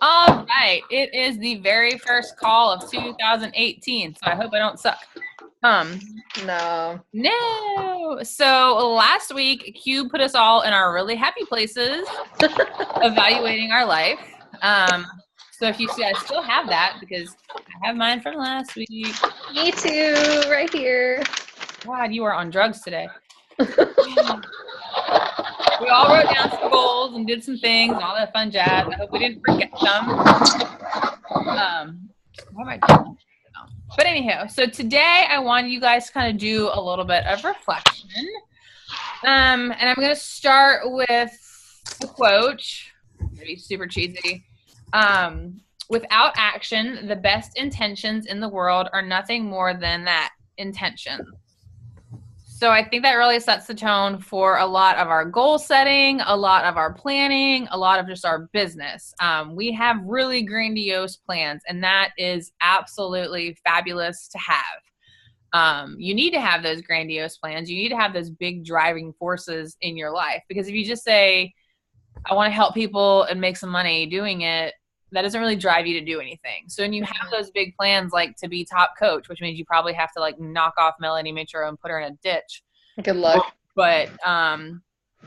All right. It is the very first call of 2018, so I hope I don't suck. No. So last week, Q put us all in our really happy places, evaluating our life. So if you see, I still have that because I have mine from last week. Me too, right here. God, you are on drugs today. We all wrote down some goals and did some things, all that fun jazz. I hope we didn't forget some. What am I doing? But anyhow, so today I wanted you guys to kind of do a little bit of reflection. And I'm going to start with a quote, maybe super cheesy. Without action, the best intentions in the world are nothing more than that, intention. So I think that really sets the tone for a lot of our goal setting, a lot of our planning, a lot of just our business. We have really grandiose plans, and that is absolutely fabulous to have. You need to have those grandiose plans. You need to have those big driving forces in your life, because if you just say, I want to help people and make some money doing it, that doesn't really drive you to do anything. So when you have those big plans, like to be top coach, which means you probably have to like knock off Melanie Mitchell and put her in a ditch. Good luck. But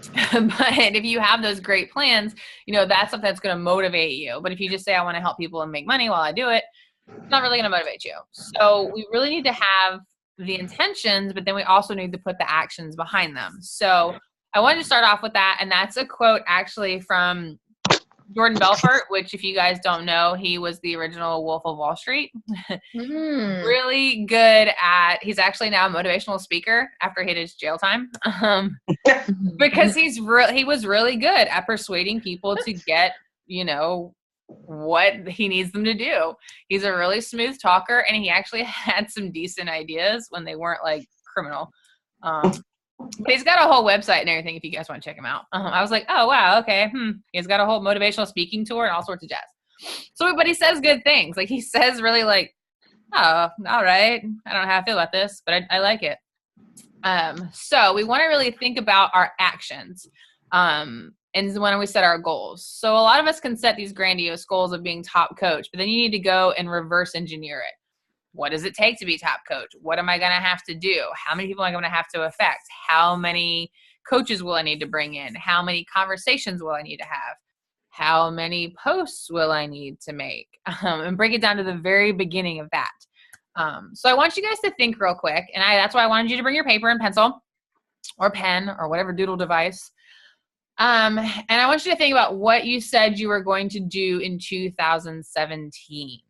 if you have those great plans, you know, that's something that's going to motivate you. But if you just say, I want to help people and make money while I do it, it's not really going to motivate you. So we really need to have the intentions, but then we also need to put the actions behind them. So I wanted to start off with that. And that's a quote actually from Jordan Belfort, which if you guys don't know, he was the original Wolf of Wall Street. Really good he's actually now a motivational speaker after he hit his jail time. Because he was really good at persuading people to get, you know, what he needs them to do. He's a really smooth talker, and he actually had some decent ideas when they weren't like criminal. But he's got a whole website and everything if you guys want to check him out. I was like, oh, wow, okay. He's got a whole motivational speaking tour and all sorts of jazz. So, but he says good things. Like, he says really like, oh, all right. I don't know how I feel about this, but I like it. So we want to really think about our actions and when we set our goals. So a lot of us can set these grandiose goals of being top coach, but then you need to go and reverse engineer it. What does it take to be top coach? What am I going to have to do? How many people am I going to have to affect? How many coaches will I need to bring in? How many conversations will I need to have? How many posts will I need to make? And break it down to the very beginning of that. So I want you guys to think real quick. And that's why I wanted you to bring your paper and pencil or pen or whatever doodle device. And I want you to think about what you said you were going to do in 2017.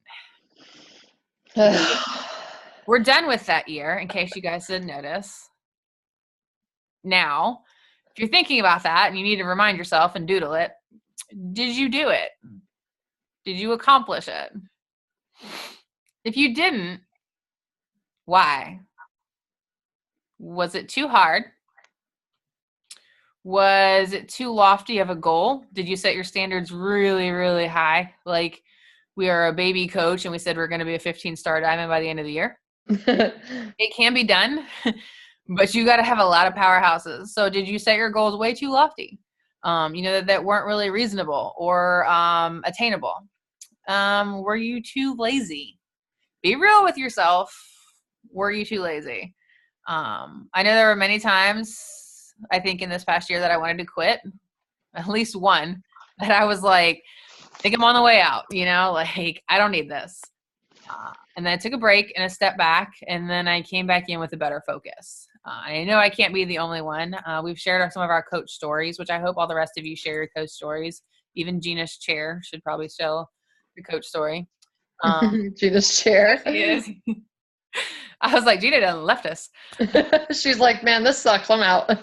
We're done with that year, in case you guys didn't notice. Now, if you're thinking about that and you need to remind yourself and doodle it, did you do it? Did you accomplish it? If you didn't, why? Was it too hard? Was it too lofty of a goal? Did you set your standards really, really high? Like, we are a baby coach and we said we're going to be a 15-star diamond by the end of the year. It can be done, but you got to have a lot of powerhouses. So did you set your goals way too lofty? That weren't really reasonable or attainable? Were you too lazy? Be real with yourself. Were you too lazy? I know there were many times, I think in this past year, that I wanted to quit. At least one that I was like, I think I'm on the way out, like I don't need this. And then I took a break and a step back, and then I came back in with a better focus. I know I can't be the only one. We've shared some of our coach stories, which I hope all the rest of you share your coach stories. Even Gina's chair should probably show your coach story. Gina's chair. She is. I was like, Gina done left us. She's like, man, this sucks. I'm out. I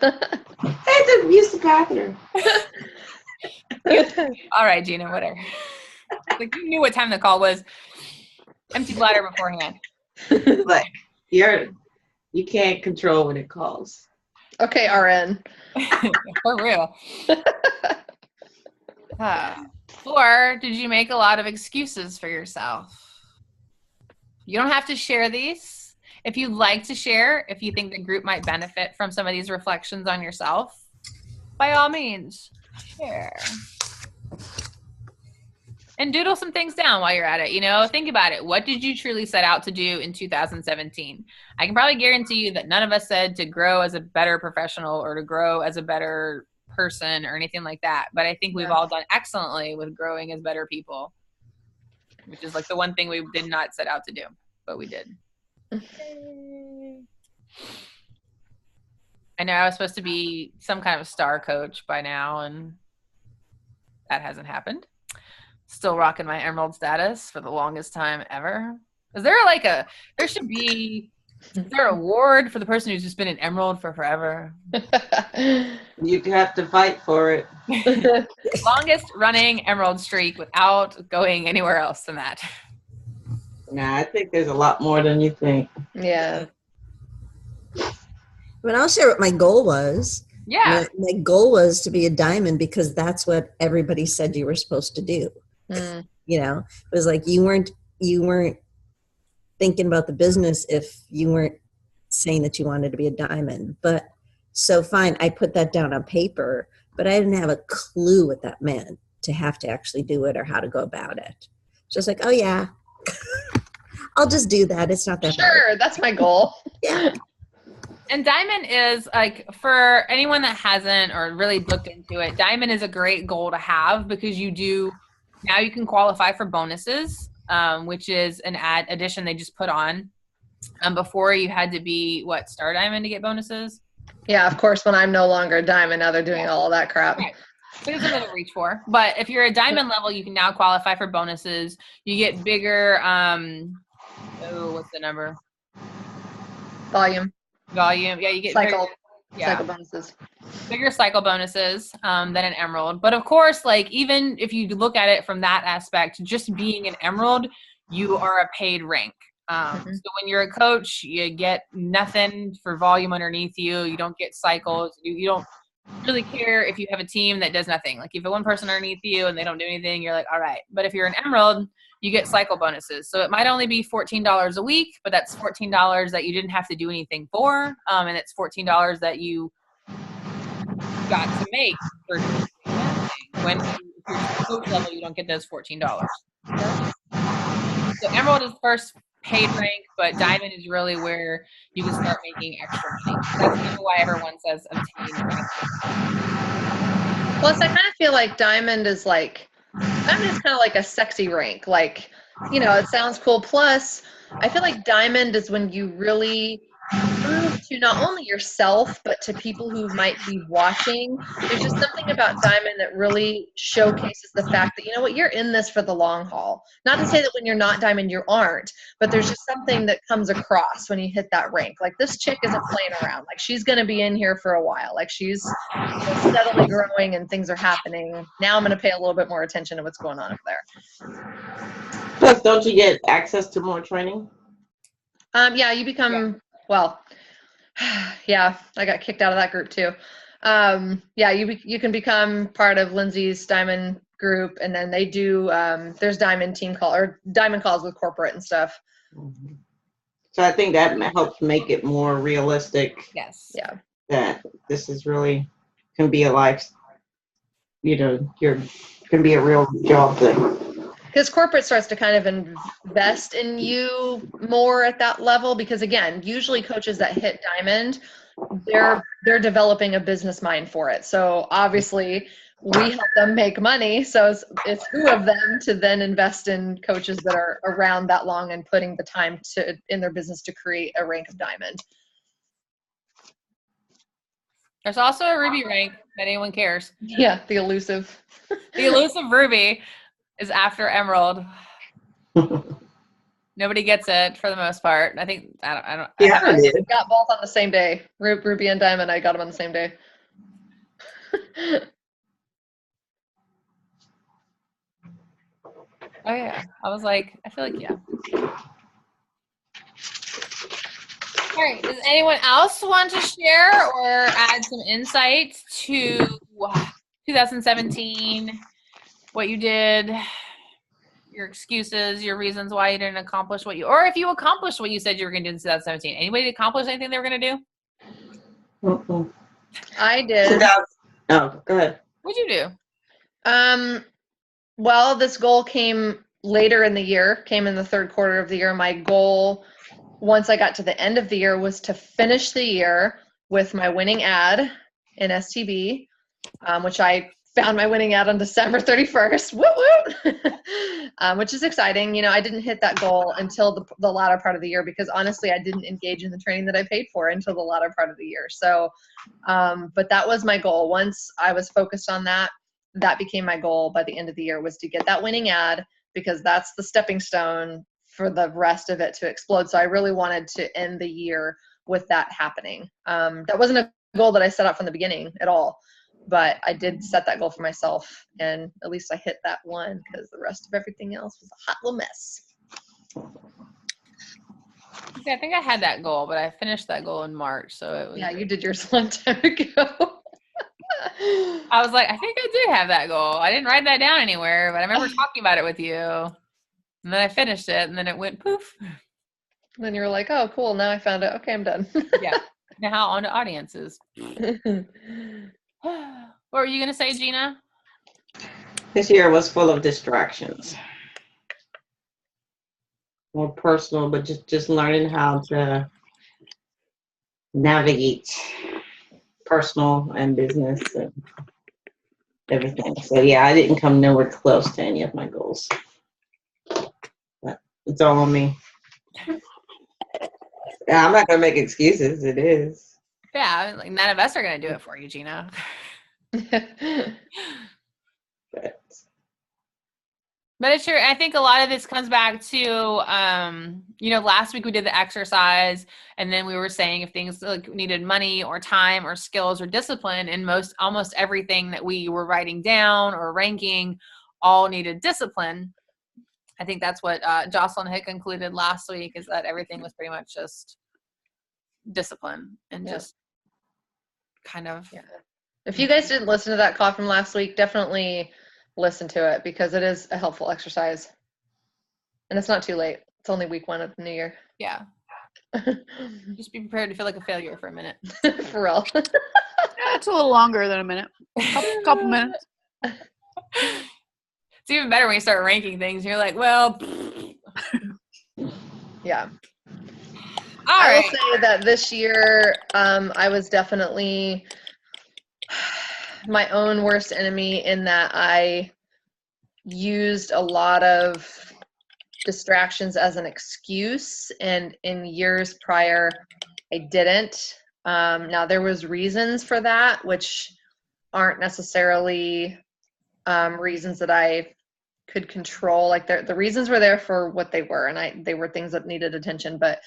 had to use the bathroom. All right, Gina, whatever. Like, you knew what time the call was. Empty bladder beforehand. Like, you can't control when it calls. Okay, RN. For real. Or did you make a lot of excuses for yourself? You don't have to share these. If you'd like to share, if you think the group might benefit from some of these reflections on yourself, by all means, share. And doodle some things down while you're at it. You know, think about it. What did you truly set out to do in 2017? I can probably guarantee you that none of us said to grow as a better professional or to grow as a better person or anything like that. But I think we've all done excellently with growing as better people, which is like the one thing we did not set out to do, but we did. I know I was supposed to be some kind of star coach by now, and that hasn't happened. Still rocking my emerald status for the longest time ever. Is there there should be, is there an award for the person who's just been an emerald for forever? You have to fight for it. Longest running emerald streak without going anywhere else than that. Nah, I think there's a lot more than you think. Yeah. But I'll share what my goal was. Yeah. My goal was to be a diamond because that's what everybody said you were supposed to do. You know, it was like you weren't thinking about the business if you weren't saying that you wanted to be a diamond. But so fine, I put that down on paper, but I didn't have a clue what that meant to have to actually do it or how to go about it. Just like, oh yeah, I'll just do that. It's not that Sure, that's my goal. Yeah. And diamond is like, for anyone that hasn't or really looked into it, diamond is a great goal to have because now you can qualify for bonuses, which is an addition they just put on. Before you had to be star diamond to get bonuses. Yeah, of course, when I'm no longer a diamond, now they're doing all of that crap. Right. So there's a little reach for. But if you're a diamond level, you can now qualify for bonuses. You get bigger, what's the number? Volume. Yeah, you get Cycle. Bigger, Cycle bonuses. Bigger cycle bonuses than an emerald. But of course, like, even if you look at it from that aspect, just being an emerald, you are a paid rank. So when you're a coach, you get nothing for volume underneath you. You don't get cycles. You don't really care if you have a team that does nothing. Like, if you have one person underneath you and they don't do anything, you're like, all right. But if you're an emerald, you get cycle bonuses. So it might only be $14 a week, but that's $14 that you didn't have to do anything for. And it's $14 that you got to make for doing nothing. When if you're coach level, you don't get those $14. So emerald is first paid rank, but diamond is really where you can start making extra money. That's kind of why everyone says obtain rank. Plus, I kind of feel like diamond is kind of like a sexy rank. Like, you know, it sounds cool. Plus, I feel like diamond is when you really prove to not only yourself, but to people who might be watching. There's just something about diamond that really showcases the fact that, you know what, you're in this for the long haul. Not to say that when you're not diamond, you aren't, but there's just something that comes across when you hit that rank. Like, this chick isn't playing around. Like, she's going to be in here for a while. Like, she's steadily growing and things are happening. Now I'm going to pay a little bit more attention to what's going on up there. Plus, don't you get access to more training? Yeah, you become, well, yeah, I got kicked out of that group too. Yeah, you can become part of Lindsay's diamond group, and then they do, there's diamond team call or diamond calls with corporate and stuff. So I think that helps make it more realistic. Yes. Yeah. That this is really can be a life, you know, can be a real job thing. Because corporate starts to kind of invest in you more at that level, because again, usually coaches that hit diamond, they're developing a business mind for it. So obviously we help them make money. So it's who of them to then invest in coaches that are around that long and putting the time in their business to create a rank of diamond. There's also a ruby rank that anyone cares. Yeah, the elusive. The elusive ruby is after emerald. Nobody gets it for the most part. I think I don't. Yeah, I did. Got both on the same day. Ruby and diamond. I got them on the same day. Oh yeah, I was like, I feel like yeah. All right. Does anyone else want to share or add some insights to 2017? What you did, your excuses, your reasons why you didn't accomplish or if you accomplished what you said you were going to do in 2017. Anybody accomplish anything they were going to do? I did. Oh, go ahead. What'd you do? Well, this goal came later in the year, came in the third quarter of the year. My goal, once I got to the end of the year, was to finish the year with my winning ad in STB, which I found my winning ad on December 31st, woo woo, which is exciting. You know, I didn't hit that goal until the latter part of the year because honestly, I didn't engage in the training that I paid for until the latter part of the year. So, but that was my goal. Once I was focused on that, that became my goal by the end of the year was to get that winning ad because that's the stepping stone for the rest of it to explode. So I really wanted to end the year with that happening. That wasn't a goal that I set out from the beginning at all. But I did set that goal for myself, and at least I hit that one because the rest of everything else was a hot little mess. Yeah, I think I had that goal, but I finished that goal in March, so it was. Yeah, you did yours a long time ago. I was like, I think I did have that goal. I didn't write that down anywhere, but I remember talking about it with you. And then I finished it, and then it went poof. Then you were like, oh, cool. Now I found it. Okay, I'm done. Yeah. Now on to audiences. What were you going to say, Gina? This year was full of distractions. More personal, but just learning how to navigate personal and business and everything. So yeah, I didn't come nowhere close to any of my goals. But it's all on me. Yeah, I'm not gonna make excuses. It is. Yeah, like none of us are going to do it for you, Gina. But it's true. I think a lot of this comes back to, you know, last week we did the exercise, and then we were saying if things like needed money or time or skills or discipline, and almost everything that we were writing down or ranking all needed discipline. I think that's what Jocelyn had concluded last week, is that everything was pretty much just discipline and just kind of. Yeah. If you guys didn't listen to that call from last week, definitely listen to it because it is a helpful exercise. And it's not too late. It's only week 1 of the new year. Yeah. Just be prepared to feel like a failure for a minute. For real. Yeah, it's a little longer than a minute. Couple minutes. It's even better when you start ranking things. You're like, well. Yeah. I will say that this year, I was definitely my own worst enemy in that I used a lot of distractions as an excuse, and in years prior, I didn't. Now there was reasons for that, which aren't necessarily reasons that I could control. Like the reasons were there for what they were, and they were things that needed attention. But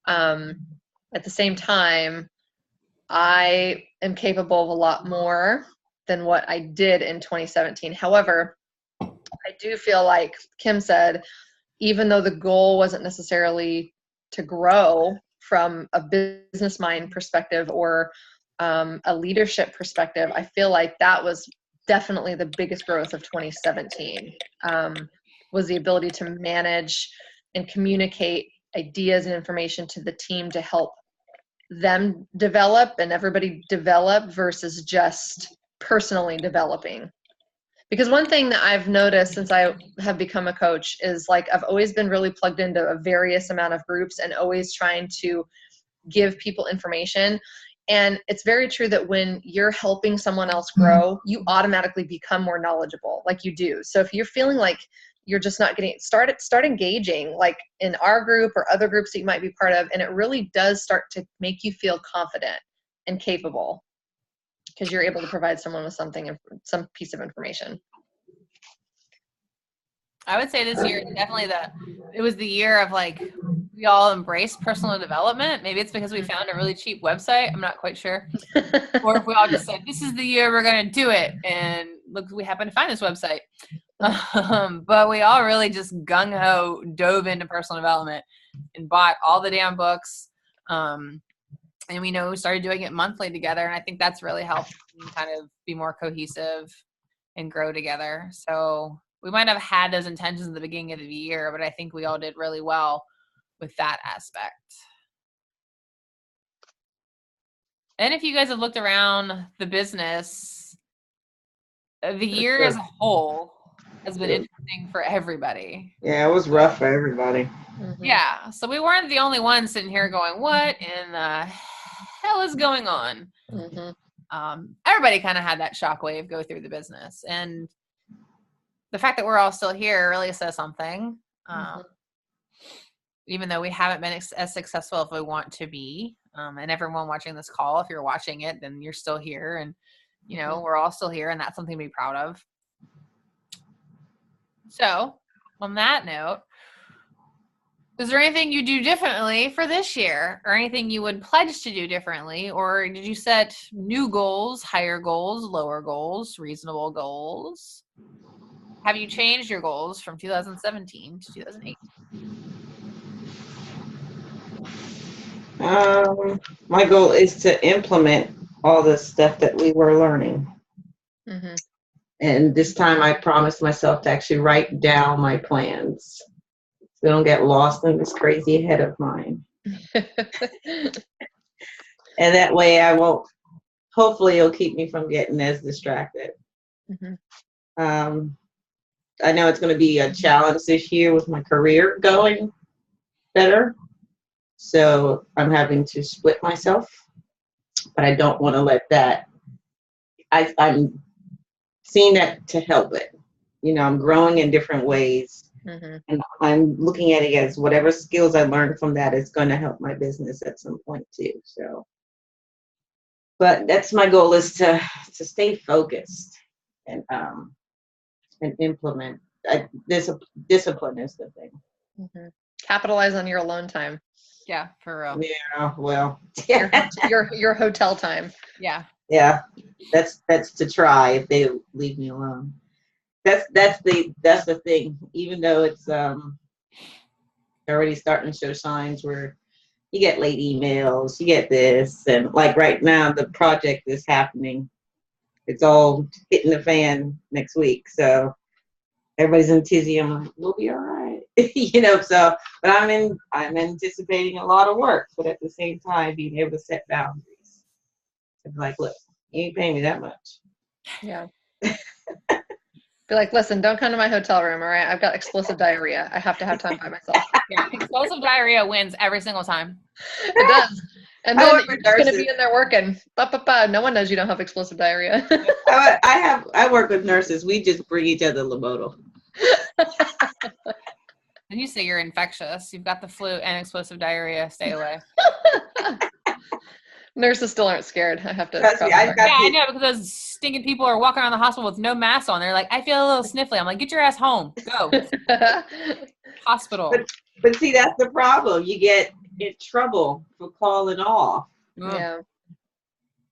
at the same time, I am capable of a lot more than what I did in 2017. However, I do feel like Kim said, even though the goal wasn't necessarily to grow from a business mind perspective or a leadership perspective, I feel like that was definitely the biggest growth of 2017, was the ability to manage and communicate ideas and information to the team to help them develop and everybody develop versus just personally developing. Because one thing that I've noticed since I have become a coach is like I've always been really plugged into a various amount of groups and always trying to give people information. And it's very true that when you're helping someone else grow, you automatically become more knowledgeable, like you do. So if you're feeling like you're just not getting start engaging, like in our group or other groups that you might be part of, and it really does start to make you feel confident and capable because you're able to provide someone with some piece of information. I would say this year definitely it was the year of like we all embraced personal development. Maybe it's because we found a really cheap website. I'm not quite sure. Or if we all just said, this is the year we're going to do it. And look, we happen to find this website. But we all really just gung-ho dove into personal development and bought all the damn books. And we started doing it monthly together. And I think that's really helped kind of be more cohesive and grow together. So we might have had those intentions at the beginning of the year, but I think we all did really well with that aspect. And if you guys have looked around the business, the year as a whole has been interesting for everybody. Yeah, it was rough for everybody. Mhm. Yeah, so we weren't the only ones sitting here going, what in the hell is going on? Mhm. Everybody kind of had that shockwave go through the business. And the fact that we're all still here really says something. Mhm. Even though we haven't been as successful as we want to be. And everyone watching this call, if you're watching it, then you're still here. And, you know, we're all still here, and that's something to be proud of. So, on that note, is there anything you do differently for this year, or anything you would pledge to do differently? Or did you set new goals, higher goals, lower goals, reasonable goals? Have you changed your goals from 2017 to 2018? My goal is to implement all the stuff that we were learning. Mhm. And this time I promised myself to actually write down my plans so I don't get lost in this crazy head of mine. And that way I won't, hopefully it'll keep me from getting as distracted. Mhm. I know it's going to be a challenge this year with my career going better. So I'm having to split myself, but I don't want to let that, I'm seeing that to help it. You know, I'm growing in different ways, Mhm. and I'm looking at it as whatever skills I learned from that is going to help my business at some point too. So, but that's my goal, is to stay focused and implement. Discipline is the thing. Mhm. Capitalize on your alone time. Yeah, for real. Yeah, well, Your hotel time. Yeah. yeah, that's to try if they leave me alone. That's the thing. Even though it's already starting to show signs where you get late emails, you get this, and like right now the project is happening. It's all hitting the fan next week, so everybody's in tizzy. I'm like, we'll be all right, you know. So, but I'm anticipating a lot of work, but at the same time being able to set boundaries. And be like, look, you ain't paying me that much. Yeah. Be like, listen, don't come to my hotel room, all right? I've got explosive diarrhea. I have to have time by myself. Yeah, explosive diarrhea wins every single time. It does. And I then work you're with just going to nurses. be in there working. Ba. No one knows you don't have explosive diarrhea. I work with nurses. We just bring each other Loboto. Then you say you're infectious. You've got the flu and explosive diarrhea. Stay away. Nurses still aren't scared. I have to. Trust me, I've got Yeah, I know, because those stinking people are walking around the hospital with no masks on. They're like, I feel a little sniffly. I'm like, get your ass home. Go. Hospital. But see, that's the problem. You get in trouble for calling off. Yeah.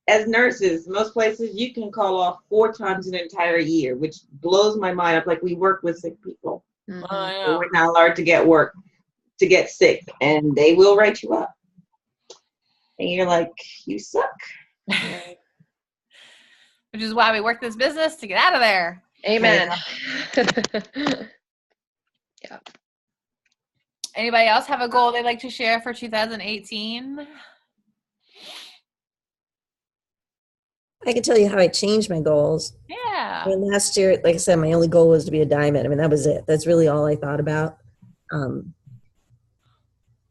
As nurses, most places you can call off 4 times an entire year, which blows my mind. Up, like, we work with sick people. Mhm. I And know. we're not allowed to get sick, and they will write you up. And you're like, you suck. Yeah. Which is why we work this business, to get out of there. Amen. Anybody else have a goal they'd like to share for 2018? I can tell you how I changed my goals. Yeah. I mean, last year, like I said, my only goal was to be a diamond. I mean, that was it. That's really all I thought about.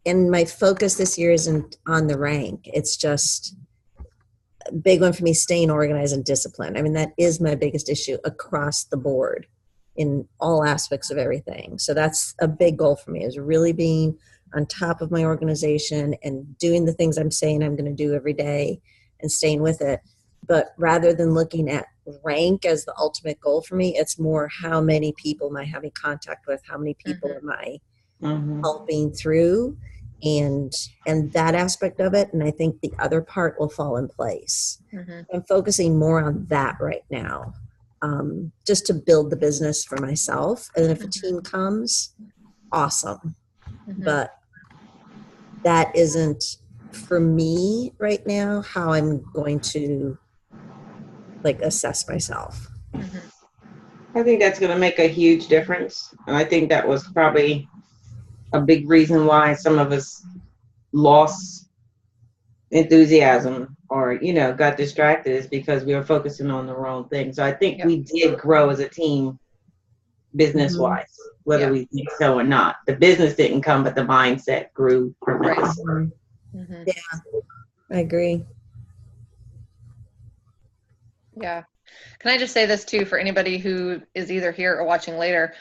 And my focus this year isn't on the rank. It's just a big one for me, staying organized and disciplined. I mean, that is my biggest issue across the board in all aspects of everything. So that's a big goal for me, is really being on top of my organization and doing the things I'm saying I'm going to do every day and staying with it. But rather than looking at rank as the ultimate goal for me, it's more how many people am I having contact with? How many people am I helping through? And that aspect of it. And I think the other part will fall in place. I'm focusing more on that right now, just to build the business for myself. And if a team comes, awesome. But that isn't, for me right now, how I'm going to like assess myself. I think that's going to make a huge difference. And I think that was probably a big reason why some of us lost enthusiasm or, you know, got distracted, is because we were focusing on the wrong thing. So I think we did grow as a team business wise, whether we think so or not. The business didn't come, but the mindset grew tremendously. Mhm. Yeah, I agree. Yeah. Can I just say this too for anybody who is either here or watching later?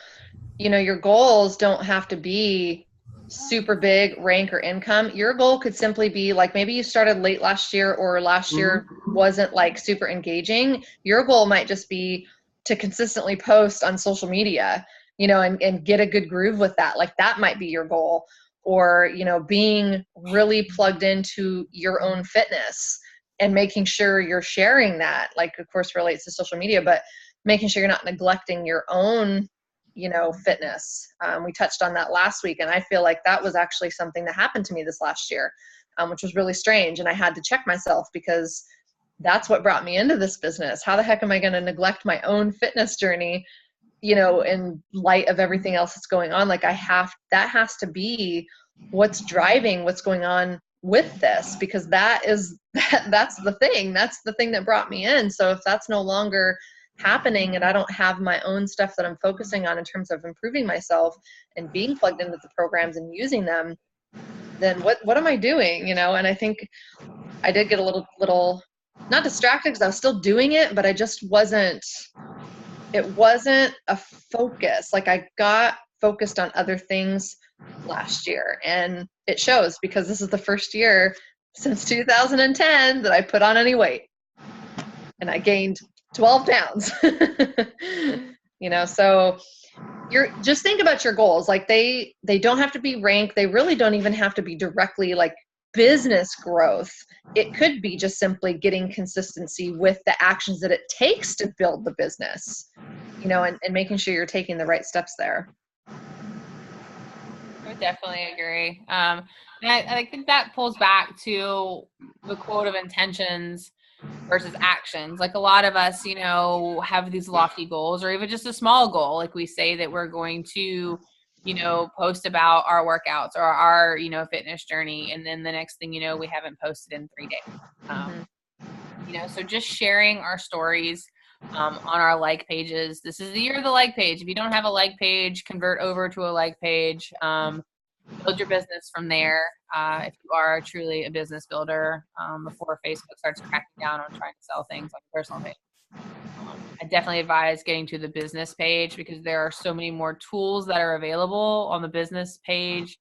You know, your goals don't have to be super big rank or income. Your goal could simply be like, maybe you started late last year, or last year wasn't like super engaging. Your goal might just be to consistently post on social media, you know, and get a good groove with that. Like that might be your goal. Or, you know, being really plugged into your own fitness and making sure you're sharing that, like of course relates to social media, but making sure you're not neglecting your own, you know, fitness. We touched on that last week, and I feel like that was actually something that happened to me this last year, which was really strange. And I had to check myself because that's what brought me into this business. How the heck am I going to neglect my own fitness journey, you know, in light of everything else that's going on? Like that has to be what's driving what's going on with this, because that's the thing that brought me in. So if that's no longer happening and I don't have my own stuff that I'm focusing on in terms of improving myself and being plugged into the programs and using them, then what am I doing, you know? And I think I did get a little not distracted because I was still doing it, but it wasn't a focus. Like I got focused on other things last year, and it shows because this is the first year since 2010 that I put on any weight, and I gained 12 pounds. You know, so you're just think about your goals. Like they don't have to be rank. They really don't even have to be directly like business growth. It could be just simply getting consistency with the actions that it takes to build the business, you know, and making sure you're taking the right steps there. I would definitely agree. And I think that pulls back to the quote of intentions versus actions. Like a lot of us, you know, have these lofty goals, or even just a small goal. Like we say that we're going to, you know, post about our workouts or our, you know, fitness journey. And then the next thing you know, we haven't posted in 3 days. You know, so just sharing our stories on our like pages. This is the year of the like page. If you don't have a like page, convert over to a like page. Build your business from there. If you are truly a business builder, before Facebook starts cracking down on trying to sell things on your personal page. I definitely advise getting to the business page because there are so many more tools that are available on the business page.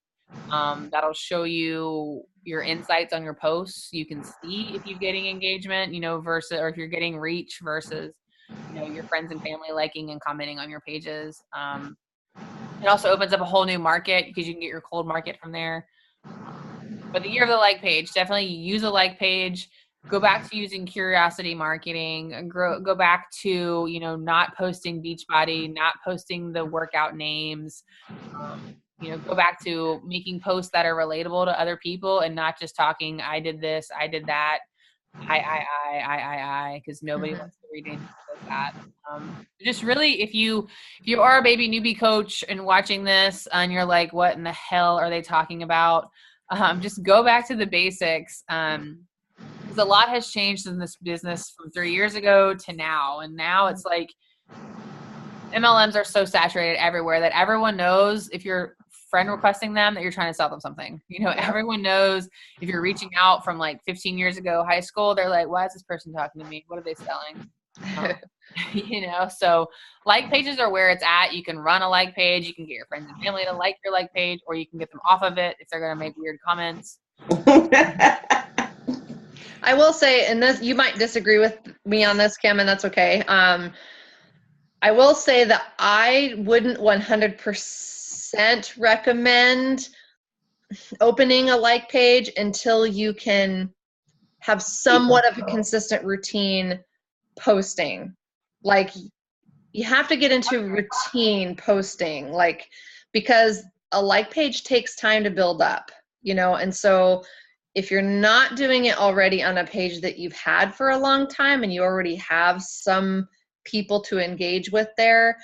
That'll show you your insights on your posts. You can see if you're getting engagement, you know, versus, or if you're getting reach versus, you know, your friends and family liking and commenting on your pages. It also opens up a whole new market because you can get your cold market from there. But the year of the like page, definitely use a like page. Go back to using curiosity marketing. Go back to, you know, not posting Beachbody, not posting the workout names. You know, go back to making posts that are relatable to other people and not just talking, I did this, I did that, because nobody wants to read anything that says that. Just really, if you are a baby newbie coach and watching this and you're like, what in the hell are they talking about? Just go back to the basics. Because a lot has changed in this business from 3 years ago to now. And now it's like MLMs are so saturated everywhere that everyone knows if you're friend requesting them that you're trying to sell them something. You know, everyone knows if you're reaching out from like 15 years ago, high school, they're like, why is this person talking to me? What are they selling? You know, so like pages are where it's at. You can run a like page. You can get your friends and family to like your like page, or you can get them off of it if they're going to make weird comments. I will say, and this, you might disagree with me on this, Kim, and that's okay. I will say that I wouldn't 100% recommend opening a like page until you can have somewhat of a consistent routine posting. Like you have to get into routine posting, like, because a like page takes time to build up, you know, and so if you're not doing it already on a page that you've had for a long time and you already have some people to engage with there,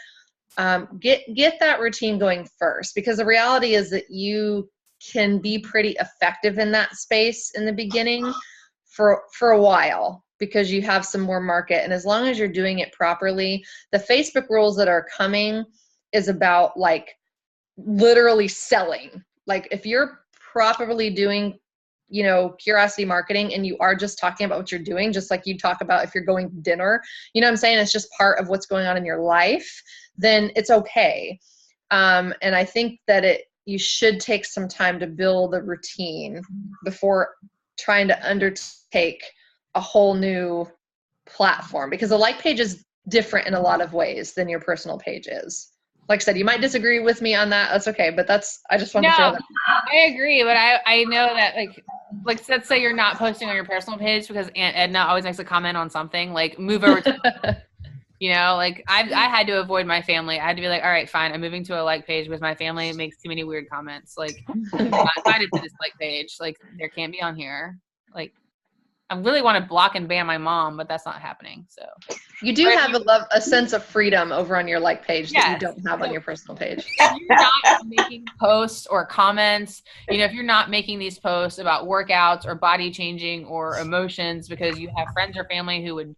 get that routine going first, because the reality is that you can be pretty effective in that space in the beginning for a while because you have some more market. And as long as you're doing it properly, the Facebook rules that are coming is about like literally selling. Like if you're properly doing, you know, curiosity marketing and you are just talking about what you're doing, just like you talk about if you're going to dinner, you know what I'm saying? It's just part of what's going on in your life, then it's okay. And I think that you should take some time to build a routine before trying to undertake a whole new platform, because the like page is different in a lot of ways than your personal page is. Like I said, you might disagree with me on that. That's okay. But I just want to throw that. I agree. But I know that like let's say you're not posting on your personal page because Aunt Edna always makes a comment on something, like move over to, you know, like I had to avoid my family. I had to be like, all right, fine. I'm moving to a like page because my family makes too many weird comments. Like I'm not invited to this like page. Like there can't be on here. Like I really want to block and ban my mom, but that's not happening. So you do have a sense of freedom over on your like page that you don't have on your personal page. If you're not making posts or comments, you know, if you're not making these posts about workouts or body changing or emotions because you have friends or family who would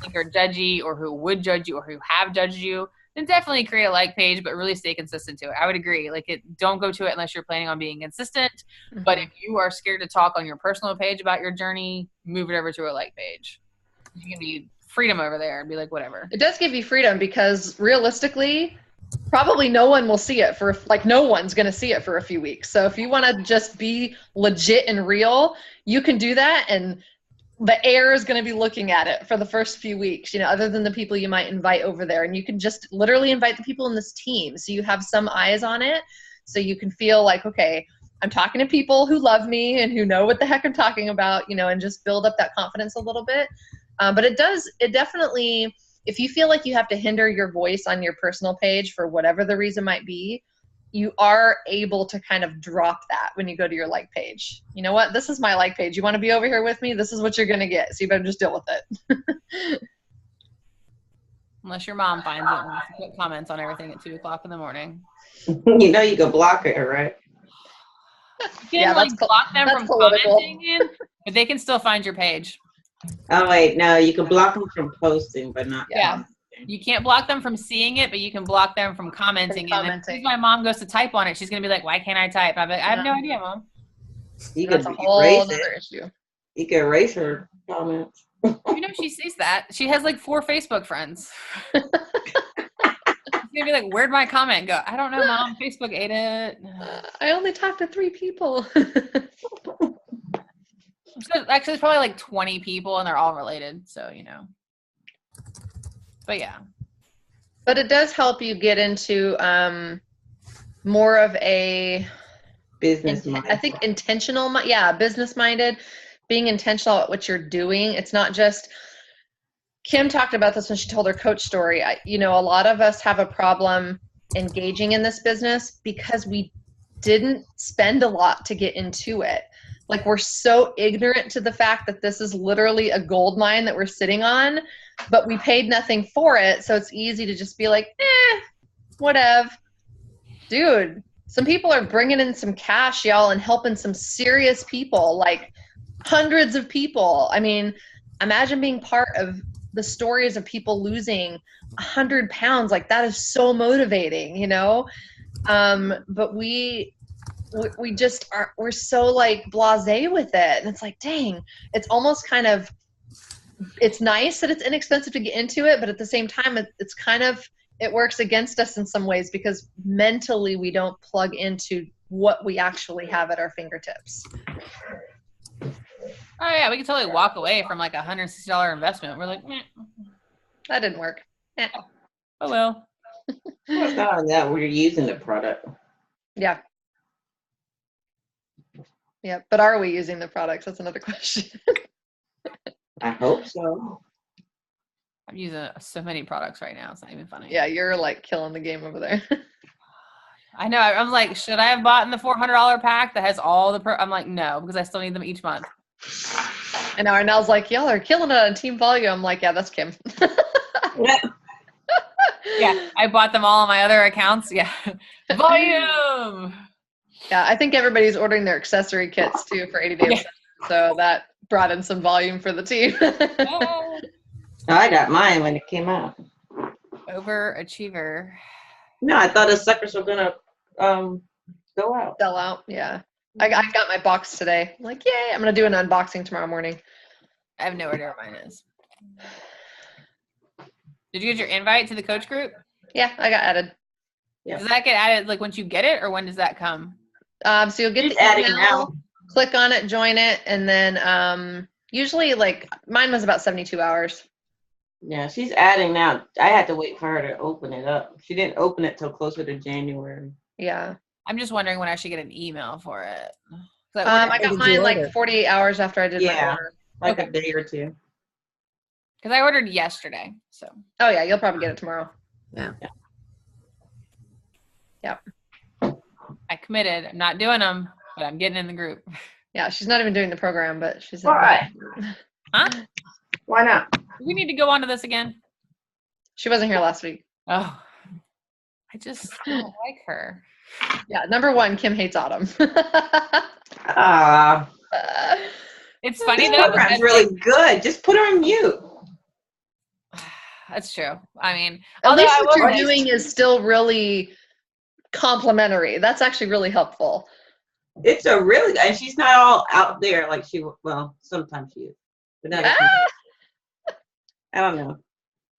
think are judgy or who would judge you or who have judged you, then definitely create a like page, but really stay consistent to it. I would agree. Like don't go to it unless you're planning on being consistent. Mm-hmm. But if you are scared to talk on your personal page about your journey, move it over to a like page. You can be freedom over there and be like, whatever. It does give you freedom because realistically, probably no one will see it no one's going to see it for a few weeks. So if you want to just be legit and real, you can do that. And the air is going to be looking at it for the first few weeks, you know, other than the people you might invite over there. And you can just literally invite the people in this team. So you have some eyes on it. So you can feel like, okay, I'm talking to people who love me and who know what the heck I'm talking about, you know, and just build up that confidence a little bit. But it definitely, if you feel like you have to hinder your voice on your personal page for whatever the reason might be, you are able to kind of drop that when you go to your like page. You know what? This is my like page. You want to be over here with me? This is what you're going to get. So you better just deal with it. Unless your mom finds it and wants to put comments on everything at 2:00 in the morning. You know you can block her, right? You can block them from commenting, but they can still find your page. Oh wait, no, you can block them from posting, but not. Yeah. You can't block them from seeing it, but you can block them from commenting. And if my mom goes to type on it, she's gonna be like, "Why can't I type?" I'm like, "I have no idea, Mom." That's a whole other issue. You can erase her comments. You know, she sees that. She has like 4 Facebook friends. She's gonna be like, "Where'd my comment go?" I don't know, Mom. Facebook ate it. I only talked to 3 people. So actually, it's probably like 20 people, and they're all related. So you know. But yeah. But it does help you get into more of a business minded. I think intentional, business minded, being intentional at what you're doing. It's not just, Kim talked about this when she told her coach story. You know, a lot of us have a problem engaging in this business because we didn't spend a lot to get into it. Like we're so ignorant to the fact that this is literally a gold mine that we're sitting on, but we paid nothing for it. So it's easy to just be like, whatever. Dude, some people are bringing in some cash, y'all, and helping some serious people, like hundreds of people. I mean, imagine being part of the stories of people losing 100 pounds. Like that is so motivating, you know? But we just we're so like blasé with it. And it's like, dang, it's almost kind of, it's nice that it's inexpensive to get into it, but at the same time, it's kind of, it works against us in some ways because mentally we don't plug into what we actually have at our fingertips. Oh yeah, we can totally walk away from like $160 investment. We're like, that didn't work. Oh well. It's not on that. We're using the product. Yeah. Yeah, but are we using the products? That's another question. I hope so. I'm using so many products right now. It's not even funny. Yeah, you're like killing the game over there. I know. I'm like, should I have bought in the $400 pack that has all the I'm like, no, because I still need them each month. And now Arnell's like, y'all are killing it on Team Volume. I'm like, yeah, that's Kim. Yeah, I bought them all on my other accounts. Yeah. Volume. Yeah, I think everybody's ordering their accessory kits too for 80 days. Yeah. So that brought in some volume for the team. I got mine when it came out. Overachiever. No, I thought the suckers were gonna go out. Sell out. Yeah. I got my box today. I'm like, yay! I'm gonna do an unboxing tomorrow morning. I have no idea where mine is. Did you get your invite to the coach group? Yeah, I got added. Yeah. Does that get added like once you get it, or when does that come? So you'll get She's the adding email, now. click on it, join it, and then usually like mine was about 72 hours. Yeah, she's adding now. I had to wait for her to open it up. She didn't open it till closer to January. Yeah. I'm just wondering when I should get an email for it. I got did you mine order? like 48 hours after I did my Yeah. order. Like a day or two. Because I ordered yesterday, so. Oh yeah, you'll probably get it tomorrow. Yeah. Yep. I committed. I'm not doing them, but I'm getting in the group. Yeah, she's not even doing the program, but she's Why? Huh? Why not? Do we need to go on to this again? She wasn't here last week. Oh. I just don't like her. Yeah, number one, Kim hates Autumn. Ah, It's funny this though. program's because, really good. Just put her on mute. That's true. I mean, At although least I what will you're say- doing is still really complimentary. That's actually really helpful. It's a really, and she's not all out there like well, sometimes she is. But not I don't know.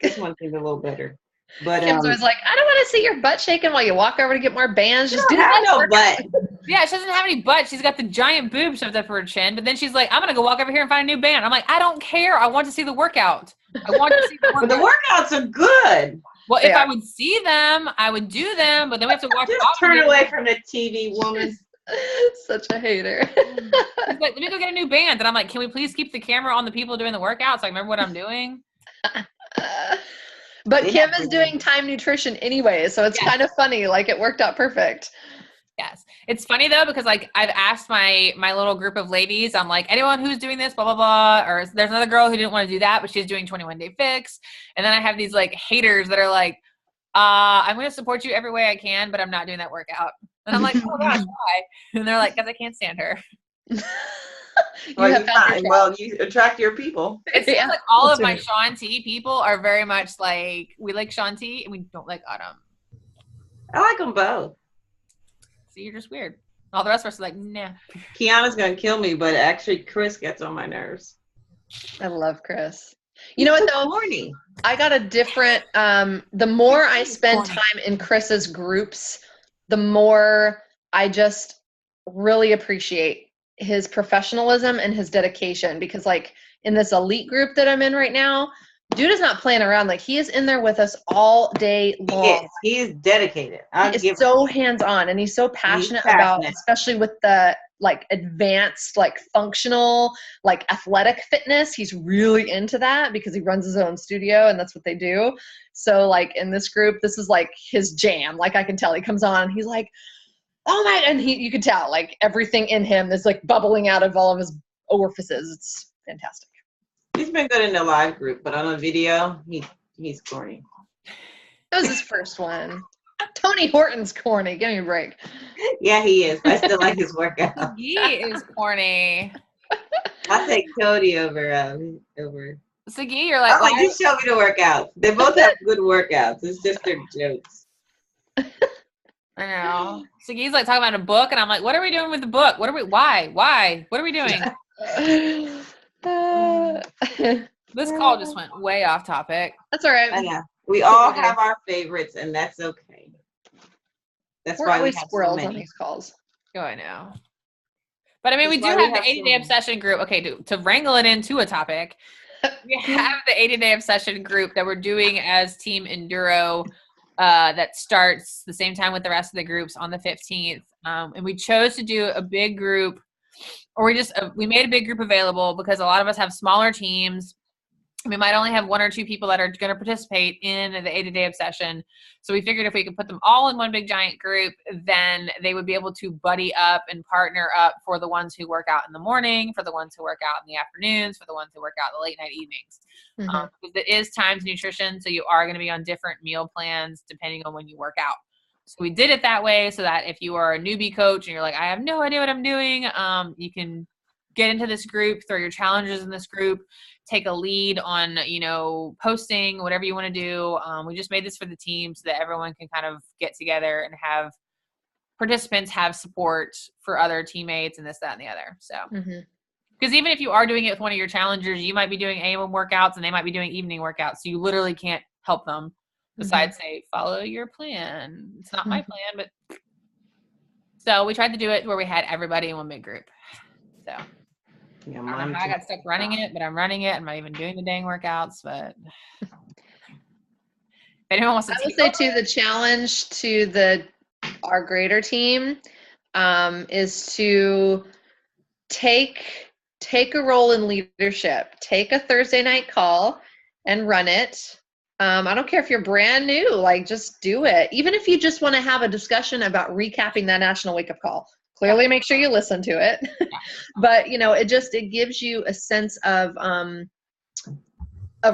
This one seemed a little better. But Kim's always like, I don't want to see your butt shaking while you walk over to get more bands. she Just do don't have that. no butt. yeah, she doesn't have any butt. She's got the giant boobs shoved up her chin, but then she's like, I'm going to go walk over here and find a new band. I'm like, I don't care. I want to see the workout. I want to see the But the workout. workouts are good. Well, if Yeah. I would see them, I would do them, but then we have to watch Just off turn again. away from the TV, woman. Such a hater. She's like, let me go get a new band. And I'm like, can we please keep the camera on the people doing the workout so I remember what I'm doing? But They Kim have is to- doing time nutrition anyway, so it's Yeah. kind of funny. Like it worked out perfect. Yes. It's funny though, because like I've asked my little group of ladies, I'm like, anyone who's doing this, blah, blah, blah. Or there's another girl who didn't want to do that, but she's doing 21 Day Fix. And then I have these like haters that are like, I'm going to support you every way I can, but I'm not doing that workout. And I'm like, oh gosh, why? And they're like, because I can't stand her. You have found your tribe. Well, you attract your people. It seems Yeah, like all of that's my right. Shaun T people are very much like, we like Shaun T and we don't like Autumn. I like them both. So you're just weird. All the rest of us are like, nah. Kiana's gonna kill me, but actually, Chris gets on my nerves. I love Chris. You know what though? Corny. I got a different the more I spend time in Chris's groups, the more I just really appreciate his professionalism and his dedication, because like in this elite group that I'm in right now, dude is not playing around. Like he is in there with us all day long. He is dedicated. He is so hands-on and he's so passionate about, passionate. especially with the like advanced, like functional, like athletic fitness. He's really into that because he runs his own studio and that's what they do. So like in this group, this is like his jam. Like I can tell he comes on, he's like, oh my, and you can tell like everything in him is like bubbling out of all of his orifices. It's fantastic. He's been good in the live group, but on a video, he's corny. That was his first one. Tony Horton's corny. Give me a break. Yeah, he is. I still like his workout. He is corny. I take Cody over. Siggy, you're like, I'm like, why- just show me the workouts. They both have good workouts. It's just their jokes. I know. Siggy's like talking about a book, and I'm like, what are we doing with the book? Why? What are we doing? This call just went way off topic. That's all right. I know. We all have our favorites, and that's okay. That's We're why we always have so squirrels on many. these calls. Oh, I know. But I mean, we That's do why have we the have 80 so Day many. Obsession group. Okay, to wrangle it into a topic, we have the 80 Day Obsession group that we're doing as Team Enduro that starts the same time with the rest of the groups on the 15th. And we chose to do a big group, or we made a big group available because a lot of us have smaller teams. We might only have one or two people that are going to participate in the 80 Day Obsession. So we figured if we could put them all in one big giant group, then they would be able to buddy up and partner up for the ones who work out in the morning, for the ones who work out in the afternoons, for the ones who work out the late night evenings. Mhm. Because it is times nutrition, so you are going to be on different meal plans depending on when you work out. So we did it that way so that if you are a newbie coach and you're like, I have no idea what I'm doing, you can get into this group, throw your challenges in this group, take a lead on, posting, whatever you want to do. We just made this for the team so that everyone can kind of get together and have participants have support for other teammates and this, that, and the other. So, because even if you are doing it with one of your challengers, you might be doing AM workouts and they might be doing evening workouts. So you literally can't help them besides say, follow your plan. It's not my plan, but so we tried to do it where we had everybody in one big group. So Yeah, I don't know how I got stuck running it, but I'm running it. I'm not even doing the dang workouts, but if anyone wants to I would say too, the challenge to our greater team is to take a role in leadership. Take a Thursday night call and run it. I don't care if you're brand new, like just do it. Even if you just want to have a discussion about recapping that national wake up call, clearly make sure you listen to it. But it gives you a sense of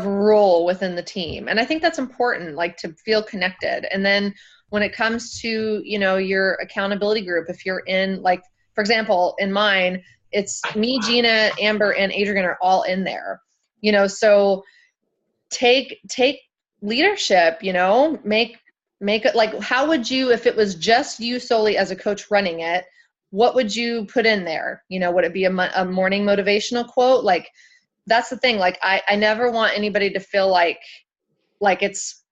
role within the team. And I think that's important, like to feel connected. And then when it comes to, your accountability group, if you're in, like, for example, in mine, it's me, Gina, Amber, and Adrian are all in there, so take leadership, make it like, how would you, if it was just you solely as a coach running it, what would you put in there? Would it be a morning motivational quote? Like, that's the thing. Like, I never want anybody to feel like it's,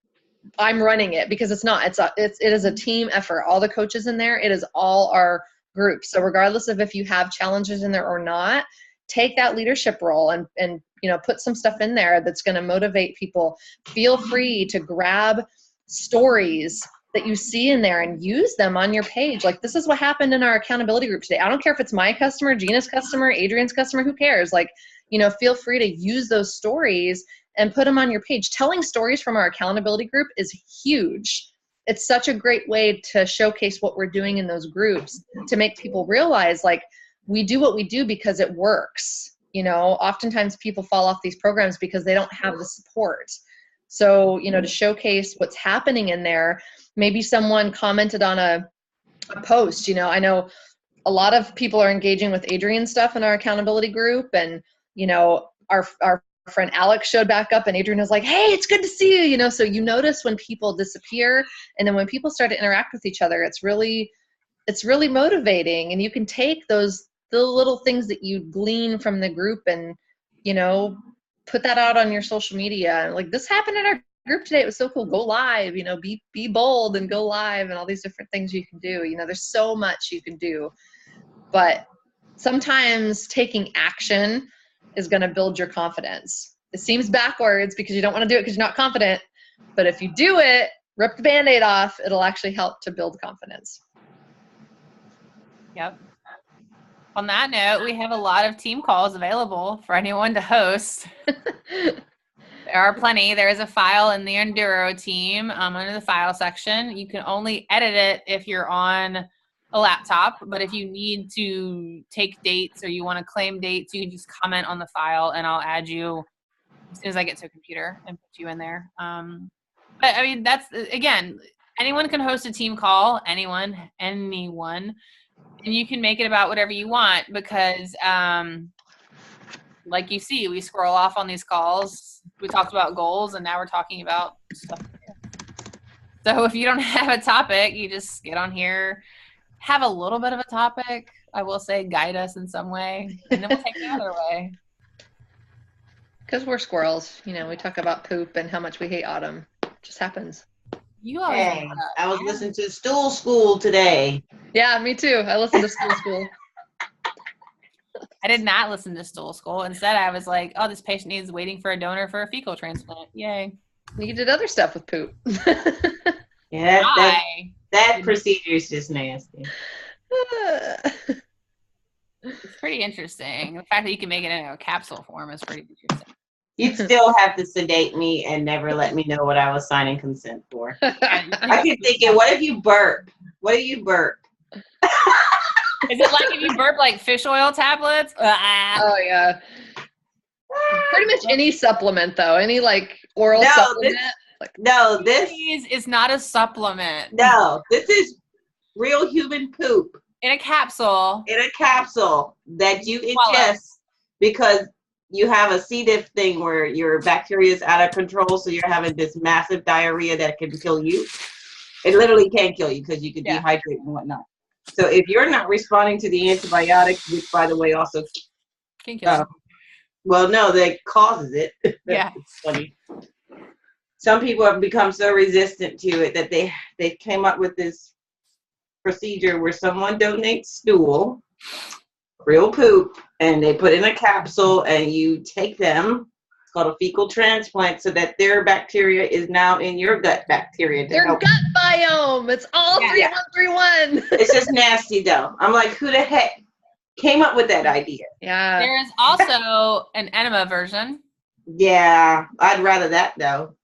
I'm running it, because it's not. It is a team effort. All the coaches in there, it is all our group. So regardless of if you have challenges in there or not, take that leadership role and put some stuff in there that's going to motivate people. Feel free to grab stories that you see in there and use them on your page. Like, this is what happened in our accountability group today. I don't care if it's my customer, Gina's customer, Adrian's customer, who cares? Like, feel free to use those stories and put them on your page. Telling stories from our accountability group is huge. It's such a great way to showcase what we're doing in those groups, to make people realize, like, we do what we do because it works. Oftentimes people fall off these programs because they don't have the support. So, to showcase what's happening in there, maybe someone commented on a post. I know a lot of people are engaging with Adrian's stuff in our accountability group, and, our friend Alex showed back up and Adrian was like, hey, it's good to see you, so you notice when people disappear, and then when people start to interact with each other, it's really motivating. And you can take the little things that you glean from the group and, put that out on your social media. And like, this happened in our group today. It was so cool. Go live, be bold and go live, and all these different things you can do. There's so much you can do, but sometimes taking action is going to build your confidence. It seems backwards because you don't want to do it because you're not confident. But if you do it, rip the Band-Aid off, it'll actually help to build confidence. Yep. On that note, we have a lot of team calls available for anyone to host. There are plenty. There is a file in the Enduro team under the file section. You can only edit it if you're on a laptop, but if you need to take dates or you want to claim dates, you can just comment on the file and I'll add you as soon as I get to a computer and put you in there. But I mean, that's, again, anyone can host a team call, anyone, and you can make it about whatever you want, because like you see, we scroll off on these calls. We talked about goals, and now we're talking about stuff. So if you don't have a topic, you just get on here, have a little bit of a topic. I will say, guide us in some way, and then we'll take the other way. Because we're squirrels, we talk about poop and how much we hate autumn. It just happens. You always. Hey, I was listening to Stool School today. Yeah, me too. I listened to Stool School. I did not listen to Stool School. Instead, I was like, oh, this patient needs waiting for a donor for a fecal transplant. Yay. You did other stuff with poop. Yeah, that procedure is just nasty. It's pretty interesting. The fact that you can make it in a capsule form is pretty interesting. You'd still have to sedate me and never let me know what I was signing consent for. I keep thinking, what if you burp? What if you burp? Is it like if you burp like fish oil tablets? Oh, yeah. Pretty much any supplement, though. Any like oral supplement. This is not a supplement. No, this is real human poop. in a capsule. In a capsule that you Swallow. ingest because you have a C. diff thing where your bacteria is out of control, so you're having this massive diarrhea that can kill you. It literally can kill you because you can dehydrate and whatnot. So if you're not responding to the antibiotics, which by the way also Can kill you. well, no, that causes it. Yeah. It's funny. Some people have become so resistant to it that they came up with this procedure where someone donates stool, real poop, and they put in a capsule and you take them. It's called a fecal transplant so that their bacteria is now in your gut bacteria. Their gut biome. It's all 3131. It's just nasty though. I'm like, who the heck came up with that idea? Yeah. There is also an enema version. Yeah, I'd rather that though.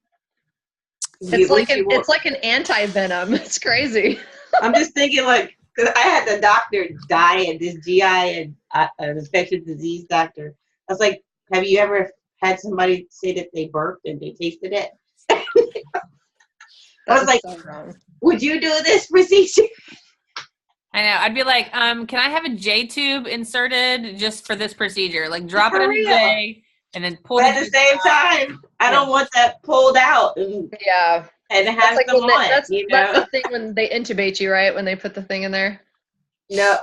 It's like an anti-venom. It's crazy. I'm just thinking like, because I had the doctor die at this GI and an infectious disease doctor. I was like, have you ever had somebody say that they burped and they tasted it? I was like, so wrong. Would you do this procedure? I know. I'd be like, can I have a J tube inserted just for this procedure? Like drop it in the J and then pull it at the same time. I don't want that pulled out. And have like some on. That's the thing when they intubate you, right? When they put the thing in there. No,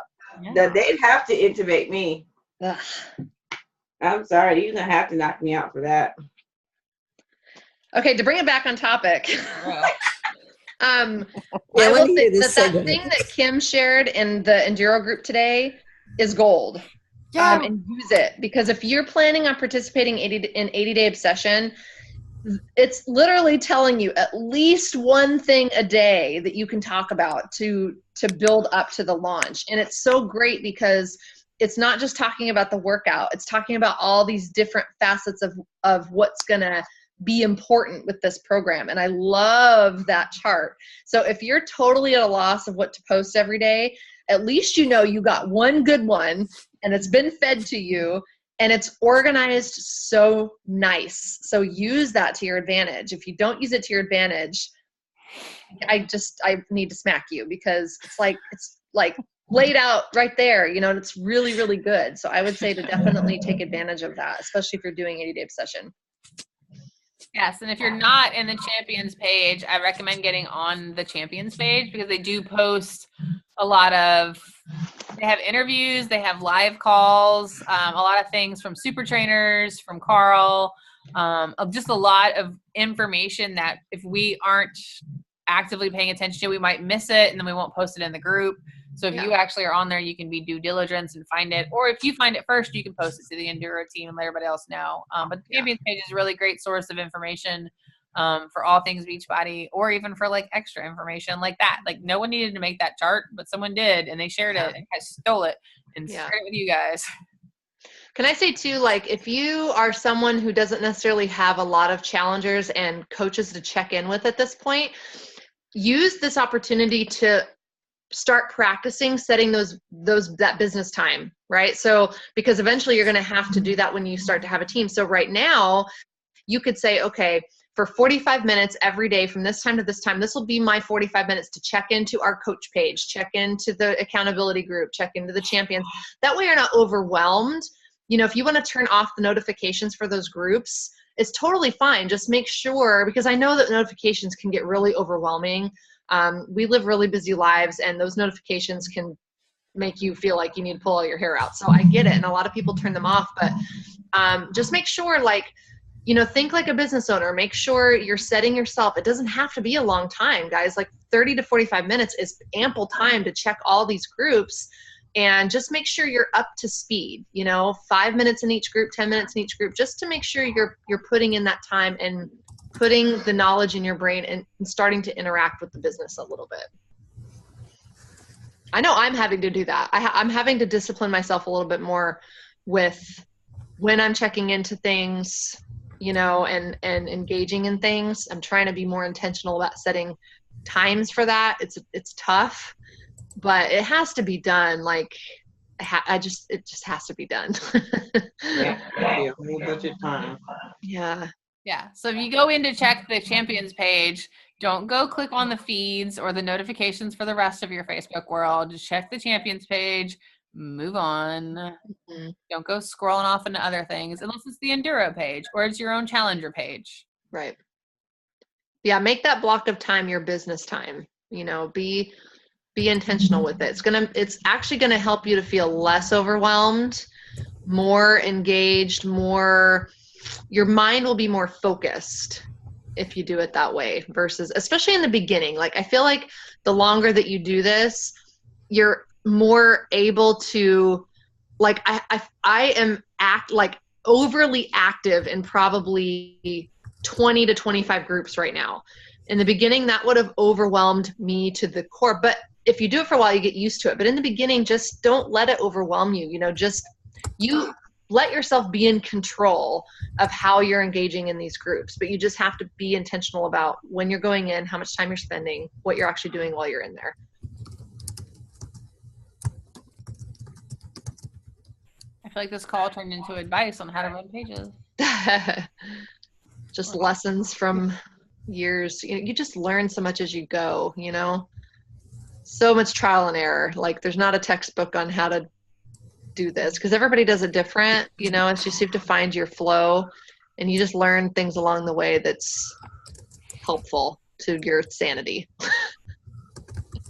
they'd have to intubate me. Ugh. I'm sorry, you're gonna have to knock me out for that. Okay, to bring it back on topic. I I will wanna say hear this that segment. thing that Kim shared in the Enduro group today is gold. Yeah. And use it, because if you're planning on participating in 80-day obsession, it's literally telling you at least one thing a day that you can talk about to build up to the launch. And it's so great because it's not just talking about the workout, it's talking about all these different facets of what's gonna be important with this program. And I love that chart. So if you're totally at a loss of what to post every day, at least you know you got one good one and it's been fed to you and it's organized so nice. So use that to your advantage. If you don't use it to your advantage, I need to smack you, because it's like laid out right there, you know, and it's really, really good. So I would say to definitely take advantage of that, especially if you're doing 80-day obsession. Yes, and if you're not in the champions page, I recommend getting on the champions page, because they do post a lot of, they have interviews, they have live calls, a lot of things from super trainers, from Carl, just a lot of information that if we aren't actively paying attention to, we might miss it and then we won't post it in the group. So if you actually are on there, you can be due diligence and find it. Or if you find it first, you can post it to the Enduro team and let everybody else know. But the Champions page is a really great source of information for all things Beachbody, or even for like extra information like that. Like no one needed to make that chart, but someone did, and they shared it and I stole it and shared it with you guys. Can I say too, like if you are someone who doesn't necessarily have a lot of challengers and coaches to check in with at this point, use this opportunity to start practicing setting that business time, right? So because eventually you're going to have to do that when you start to have a team. So right now you could say, okay, for 45 minutes every day from this time to this time, this will be my 45 minutes to check into our coach page, check into the accountability group, check into the champions. That way you're not overwhelmed. You know, if you want to turn off the notifications for those groups, it's totally fine. Just make sure, because I know that notifications can get really overwhelming. We live really busy lives, and those notifications can make you feel like you need to pull all your hair out. So I get it, and a lot of people turn them off, but just make sure, like, you know, think like a business owner. Make sure you're setting yourself. It doesn't have to be a long time, guys. Like 30 to 45 minutes is ample time to check all these groups, and just make sure you're up to speed, you know, 5 minutes in each group, 10 minutes in each group, just to make sure you're putting in that time and putting the knowledge in your brain and starting to interact with the business a little bit. I know I'm having to do that. I'm having to discipline myself a little bit more with when I'm checking into things, you know, and engaging in things. I'm trying to be more intentional about setting times for that. It's tough, but it has to be done. Like it just has to be done. Yeah, a whole bunch of time. Yeah. Yeah. So if you go in to check the champions page, don't go click on the feeds or the notifications for the rest of your Facebook world. Just check the champions page, move on. Mhm. Don't go scrolling off into other things unless it's the Enduro page or it's your own challenger page. Right. Yeah, make that block of time your business time. You know, be intentional with it. It's actually gonna help you to feel less overwhelmed, more engaged, your mind will be more focused if you do it that way versus, especially in the beginning. Like, I feel like the longer that you do this, you're more able to, like, I am overly active in probably 20 to 25 groups right now. In the beginning, that would have overwhelmed me to the core. But if you do it for a while, you get used to it. But in the beginning, just don't let it overwhelm you. You know, you let yourself be in control of how you're engaging in these groups. But you just have to be intentional about when you're going in, how much time you're spending, what you're actually doing while you're in there. I feel like this call turned into advice on how to run pages. Just lessons from years. You just learn so much as you go, you know? So much trial and error. Like, there's not a textbook on how to do this because everybody does it different, you know? It's just you have to find your flow and you just learn things along the way that's helpful to your sanity.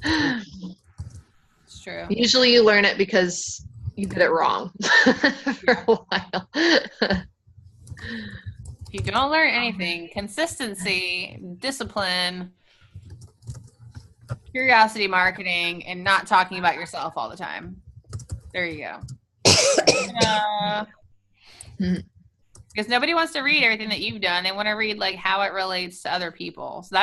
It's true. Usually you learn it because you did it wrong for a while. If you don't learn anything, consistency, discipline, curiosity marketing, and not talking about yourself all the time. There you go. Because nobody wants to read everything that you've done. They want to read like how it relates to other people. So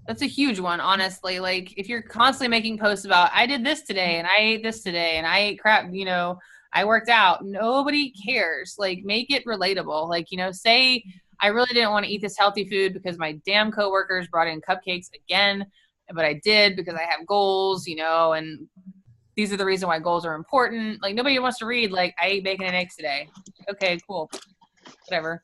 that's a huge one, honestly. Like, if you're constantly making posts about, I did this today and I ate this today and I ate crap, you know, I worked out. Nobody cares. Like, make it relatable. Like, you know, say I really didn't want to eat this healthy food because my damn coworkers brought in cupcakes again, but I did because I have goals, you know, and these are the reason why goals are important. Like, nobody wants to read, like, I ate bacon and eggs today. Okay, cool. Whatever.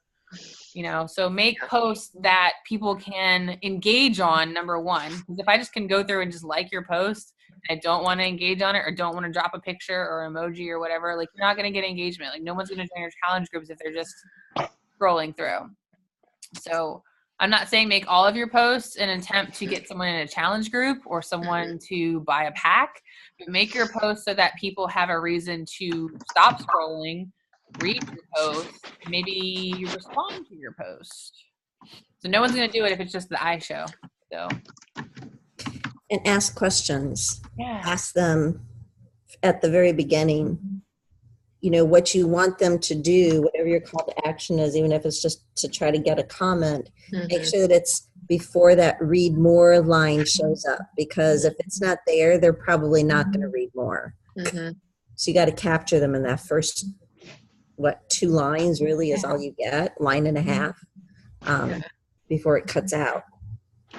You know, so make posts that people can engage on, number one. Because if I just can go through and just like your post, I don't want to engage on it or don't want to drop a picture or emoji or whatever, like, you're not going to get engagement. Like, no one's going to join your challenge groups if they're just scrolling through. So I'm not saying make all of your posts an attempt to get someone in a challenge group or someone to buy a pack, but make your posts so that people have a reason to stop scrolling, read your post, maybe respond to your post. So no one's going to do it if it's just the I show. So. And ask questions. Yeah. Ask them at the very beginning, you know, what you want them to do, whatever your call to action is, even if it's just to try to get a comment. Make sure that it's before that read more line shows up, because if it's not there, they're probably not going to read more. So you got to capture them in that first, 2 lines really is all you get, line and a half, before it cuts out.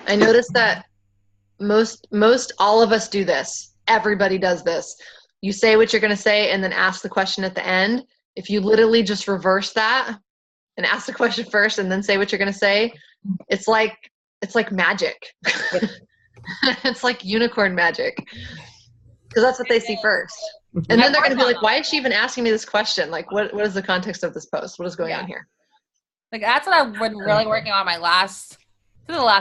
I noticed that most all of us do this. Everybody does this. You say what you're going to say and then ask the question at the end. If you literally just reverse that and ask the question first and then say what you're going to say, it's like magic. It's like unicorn magic, because that's what they see first. And then they're going to be like, why is she even asking me this question? Like, what is the context of this post? What is going on here? Like, that's what I've been really working on the last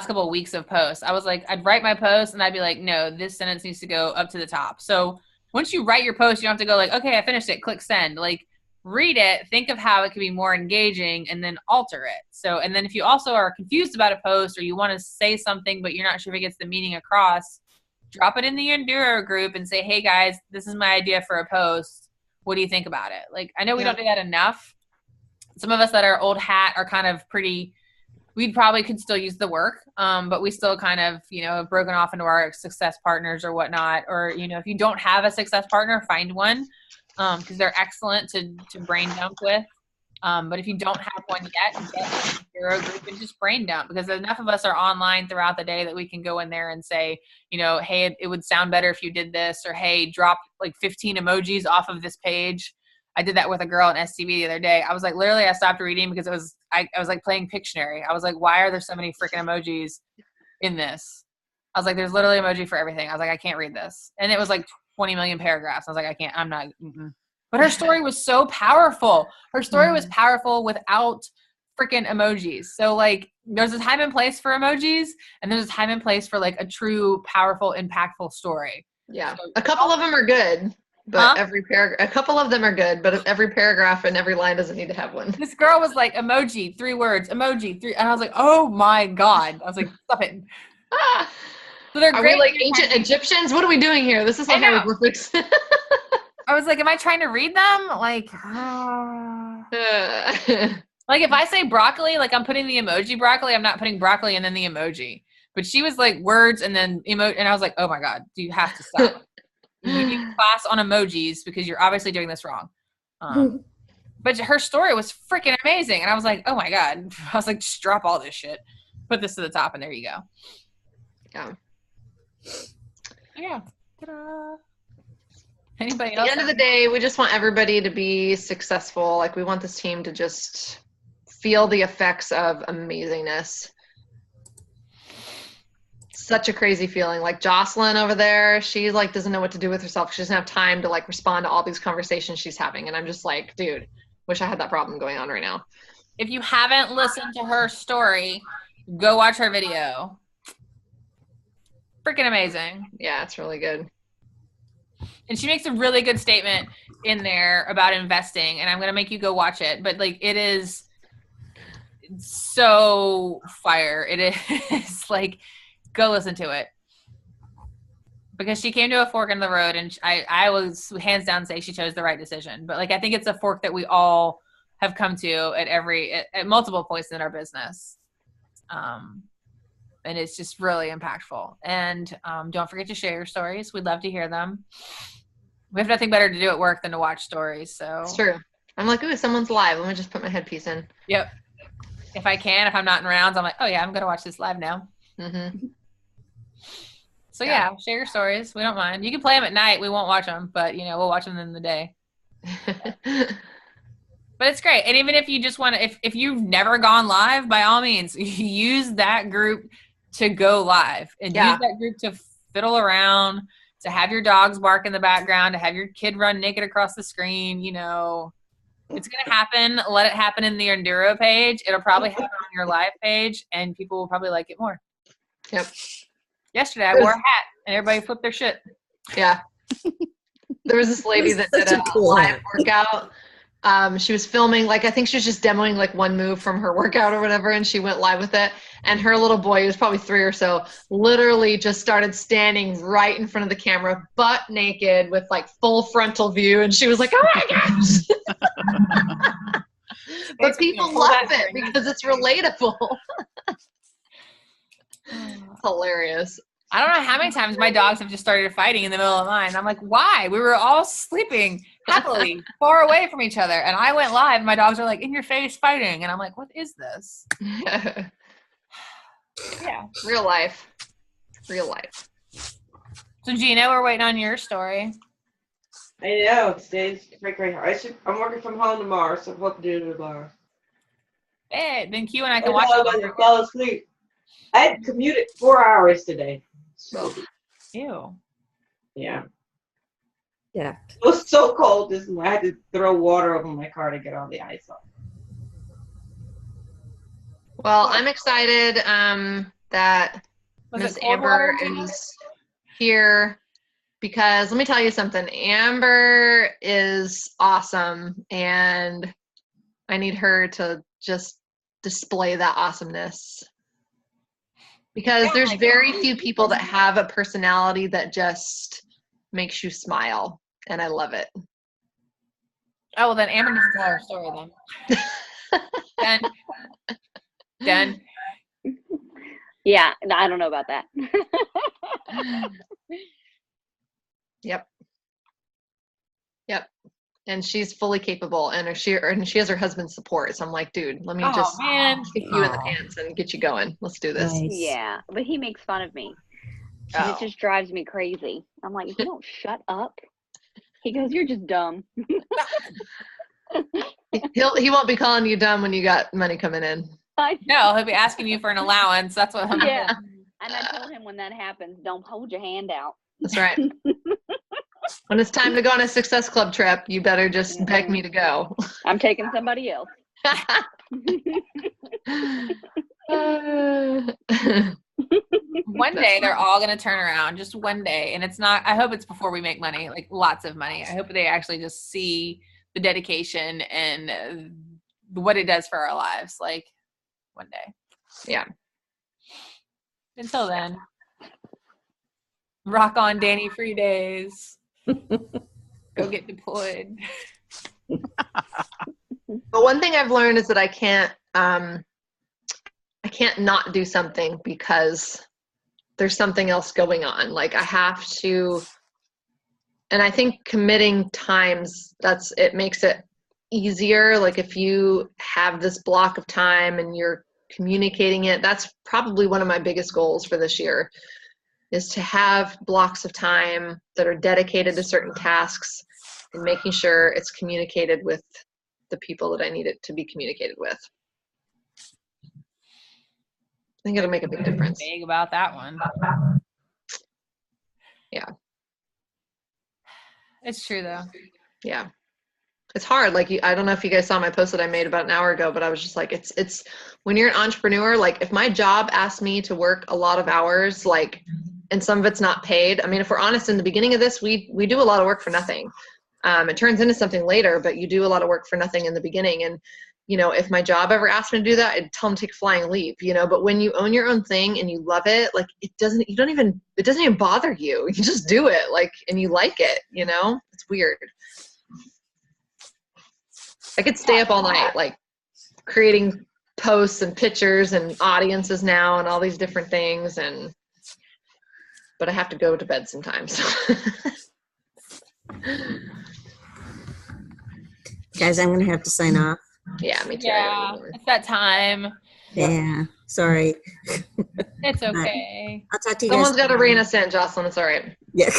couple of weeks of posts. I was like, I'd write my post and I'd be like, no, this sentence needs to go up to the top. So once you write your post, you don't have to go like, okay, I finished it, click send. Like, read it, think of how it could be more engaging, and then alter it. So, and then if you also are confused about a post or you want to say something but you're not sure if it gets the meaning across, drop it in the Enduro group and say, hey guys, this is my idea for a post. What do you think about it? Like, I know we don't do that enough. Some of us that are old hat are kind of pretty, we probably could still use the work, but we still kind of, you know, have broken off into our success partners or whatnot. Or, you know, if you don't have a success partner, find one, because they're excellent to brain dump with. But if you don't have one yet, get an Enduro group and just brain dump, because enough of us are online throughout the day that we can go in there and say, you know, hey, it would sound better if you did this, or hey, drop like 15 emojis off of this page. I did that with a girl in STV the other day. I was like, literally, I stopped reading because it was I was like playing Pictionary. I was like, why are there so many freaking emojis in this? I was like, there's literally emoji for everything. I was like, I can't read this. And it was like 20 million paragraphs. I was like, I'm not. Mm-mm. But her story was so powerful. Her story was powerful without freaking emojis. So like there's a time and place for emojis, and there's a time and place for like a true, powerful, impactful story. Yeah. So, A couple of them are good, but Huh? a couple of them are good, but every paragraph and every line doesn't need to have one. This girl was like, emoji, 3 words, emoji, 3. And I was like, oh my God. I was like, stop it. Ah, So they're are great. we like ancient Egyptians? What are we doing here? This is not I know. hieroglyphics. I was like, am I trying to read them? Like, like if I say broccoli, like I'm putting the emoji broccoli, I'm not putting broccoli and then the emoji. But she was like words and then emoji, and I was like, oh my God, you have to stop. You need a class on emojis because you're obviously doing this wrong. But her story was freaking amazing, and I was like, oh my God. I was like, just drop all this shit, put this to the top, and there you go. Yeah. Yeah. Ta-da. Anybody At else? the end of the day, we just want everybody to be successful. Like we want this team to just feel the effects of amazingness. Such a crazy feeling. Like Jocelyn over there, she like doesn't know what to do with herself. She doesn't have time to like respond to all these conversations she's having. And I'm just like, dude, wish I had that problem going on right now. If you haven't listened to her story, go watch her video. Freaking amazing. Yeah, it's really good. And she makes a really good statement in there about investing, and I'm going to make you go watch it. But like, it is so fire. It is like, go listen to it. Because she came to a fork in the road, and I was hands down say she chose the right decision. But like, I think it's a fork that we all have come to at multiple points in our business. And it's just really impactful. And don't forget to share your stories. We'd love to hear them. We have nothing better to do at work than to watch stories. So It's true. I'm like, ooh, someone's live. Let me just put my headpiece in. Yep. If I'm not in rounds, I'm like, oh yeah, I'm going to watch this live now. Mm-hmm. So yeah, share your stories. We don't mind. You can play them at night. We won't watch them, but we'll watch them in the day. But it's great. And even if you just want to, if you've never gone live, by all means, use that group to go live, and use that group to fiddle around, to have your dogs bark in the background, to have your kid run naked across the screen. It's going to happen. Let it happen in the Enduro page. It'll probably happen on your live page, and people will probably like it more. Yep. Yesterday, I wore a hat, and everybody flipped their shit. Yeah. There was this lady that did a cool live workout. She was filming, like, I think she was just demoing like one move from her workout or whatever, and she went live with it. And her little boy, he was probably 3 or so, literally just started standing right in front of the camera, butt naked with like full frontal view. And she was like, oh my gosh. But people love it because it's relatable. It's hilarious. I don't know how many times my dogs have just started fighting in the middle of the line. I'm like, why? We were all sleeping happily, far away from each other. And I went live, and my dogs are like in your face fighting. And I'm like, what is this? Yeah. Real life. So Gina, we're waiting on your story. I know, today's great. I'm working from home tomorrow, so I hope to do it tomorrow. Hey, then Q and I can watch I it. fall asleep. I had commuted 4 hours today. So Ew. yeah. Yeah. It was so cold this morning. I had to throw water over my car to get all the ice off. Well, I'm excited that Was Miss it cold Amber water? is here, because let me tell you something. Amber is awesome, and I need her to just display that awesomeness. Because there's very few people that have a personality that just makes you smile, and I love it. Oh, well, then Amber needs to tell her story then. Done. Yeah, I don't know about that. Yep. And she's fully capable, and she has her husband's support. So I'm like, dude, let me just kick you in the pants and get you going. Let's do this. Nice. Yeah, but he makes fun of me. And it just drives me crazy. I'm like, if you don't shut up. He goes, you're just dumb. He won't be calling you dumb when you got money coming in. No, he'll be asking you for an allowance. That's what I'm Yeah. And I told him when that happens, don't hold your hand out. That's right. When it's time to go on a Success Club trip, you better just beg me to go. I'm taking somebody else. One day they're all going to turn around, just one day. And it's not, I hope it's before we make money, like lots of money. I hope they actually just see the dedication and what it does for our lives. Like one day. Yeah. Until then, rock on Danny free days. Go get deployed. But one thing I've learned is that I can't not do something because there's something else going on. Like I have to, and I think committing times, it makes it easier. Like if you have this block of time and you're communicating it, that's probably one of my biggest goals for this year, is to have blocks of time that are dedicated to certain tasks and making sure it's communicated with the people that I need it to be communicated with. I think it'll make a big difference. Big about that one. Yeah. It's true though. Yeah. It's hard. Like I don't know if you guys saw my post that I made about an hour ago, but I was just like, it's when you're an entrepreneur, like if my job asked me to work a lot of hours, like, and some of it's not paid. I mean, if we're honest, in the beginning of this, we do a lot of work for nothing. It turns into something later, but you do a lot of work for nothing in the beginning. And, you know, if my job ever asked me to do that, I'd tell them to take flying leave, you know, but when you own your own thing and you love it, like it doesn't even bother you. You just do it, like, and you like it, you know, it's weird. I could stay up all night, like creating posts and pictures and audiences now and all these different things. But I have to go to bed sometimes. Guys, I'm going to have to sign off. Yeah, me too. Yeah, it's that time. Yeah, sorry. It's okay. I'll talk to you Someone's guys. got to rein us in, Jocelyn. It's all right. Yeah.